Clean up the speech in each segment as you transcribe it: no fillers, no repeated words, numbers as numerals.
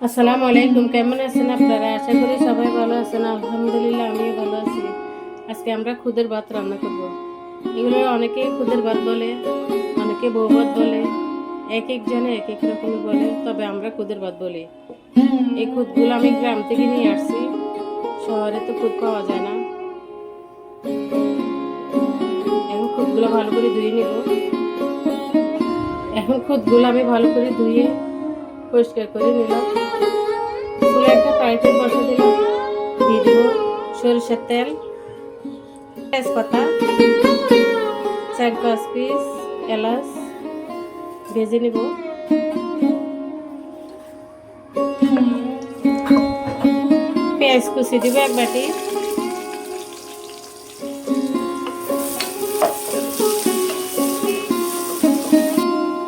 আসসালামু আলাইকুম, কেমন আছেন আপনারা? আশা করি সবাই ভালো আছেন। আলহামদুলিল্লাহ আমিও ভালো আছি। আজকে আমরা খুদের ভাত রান্না করব। এগুলো অনেকে খুদের ভাত বলে, অনেকে বউ ভাত বলে, এক একজনে এক এক রকমের বলে, তবে আমরা খুদের ভাত বলি। এই খুদগুলো আমি গ্রাম থেকে নিয়ে আসছি, শহরে তো খুদ পাওয়া যায় না। এখন খুদগুলো ভালো করে ধুয়ে নিব। আমি ভালো করে ধুয়ে পরিষ্কার করে নিলাম। চুলে একটা ফ্রাই প্যান বসে দিলাম, দিয়ে দিব সরিষার তেল, তেজপাতা, 4-5 পিস এলাচ ভেজে নিব। পেঁয়াজ কুচি দিব 1 বাটি,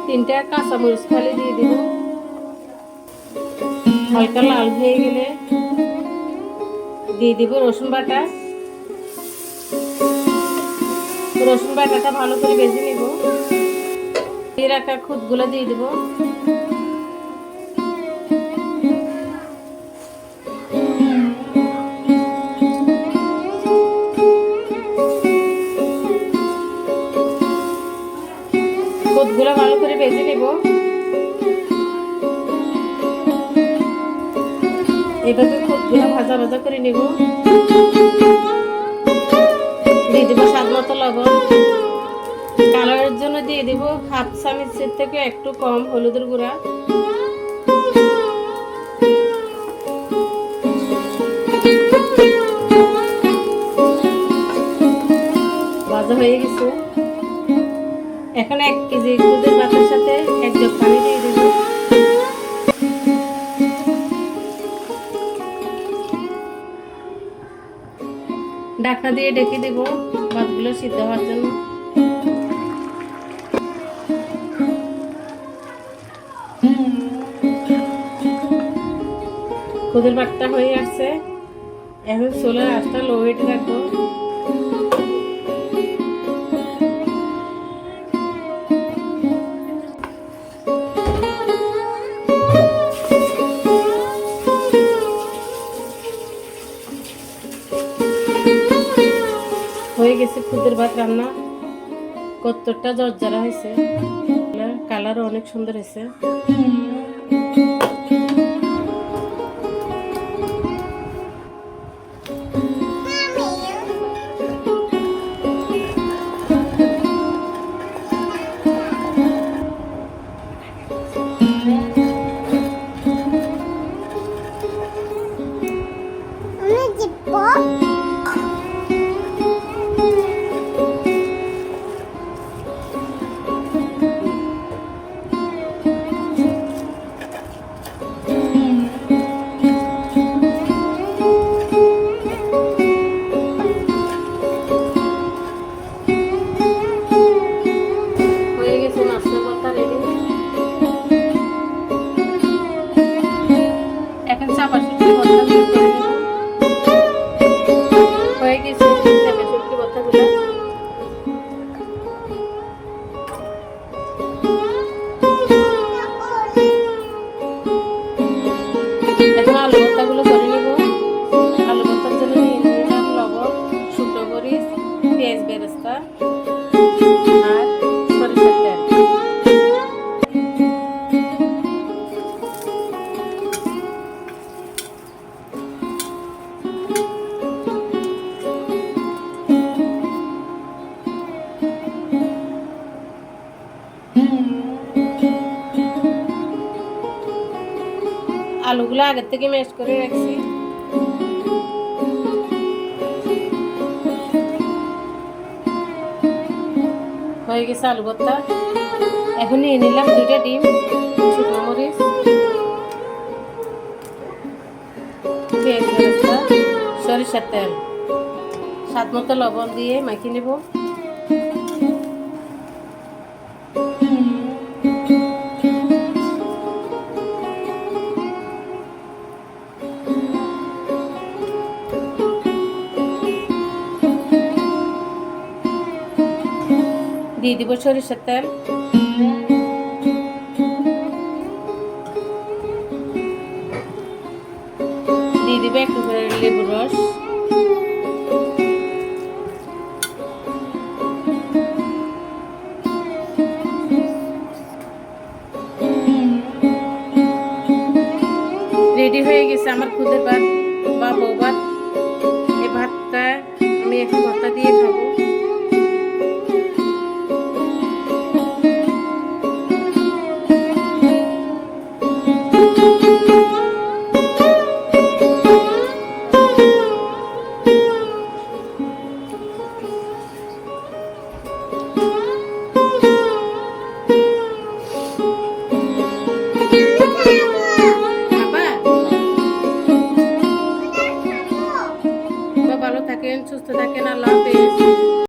তিনটা কাঁচামরিচ ফালি দিয়ে দিব। হালকা লাল হয়ে গেলে দিয়ে দিব রসুন বাটা। রসুন বাটাটা ভালো করে ভেজে নিব। দিয়ে রাখা খুদগুলো দিয়ে দিব। খুদগুলো ভালো করে ভেজে নিব। এভাবে খুদগুলো ভাজা ভাজা করে নিব। দিয়ে দিব স্বাদ মতো লবণ। কালারের জন্য দিয়ে দিব 1/2 চামচের থেকে একটু কম হলুদের গুঁড়া। ভাজা হয়ে গেছে। এখন 1 কেজি খুদের ভাতের সাথে 1 জগ পানি দিয়ে দেব। ঢাকনা দিয়ে ঢেকে দেব ভাতগুলো সিদ্ধ হওয়ার জন্য। খুদের ভাতটা হয়ে আসছে। এখন চুলার আঁচটা লো হিটে রাখবো। হয়ে গেছে খুদের ভাত রান্না। কতটা জর্জরা হয়েছে, কালারও অনেক সুন্দর হয়েছে। হয়ে গেছে শুটকি ভর্তাগুলো। এখন আলু ভর্তাগুলো করে নেব। আলু ভর্তার জন্য নিয়ে নিলাম লবণ, শুকনো মরিচ, পেঁয়াজ বেরেস্তা আর সরিষার তেল। আলুগুলো আগের থেকে ম্যাশ করে রাখছি। হয়ে গেছে আলু ভর্তা। এখন নিয়ে নিলাম 2টা ডিম, শুকনো মরিচ, পেঁয়াজ বেরেস্তা, সরিষার তেল, স্বাদ মতো লবণ দিয়ে মাখিয়ে নেব। দিয়ে দিব সরিষার তেল। দিয়ে দিবে একটু করে লেবুর রস। রেডি হয়ে গেছে আমার খুদের ভাত বা বউ ভাত। এই ভাতটা আমি এখন ভর্তা দিয়ে খাবো।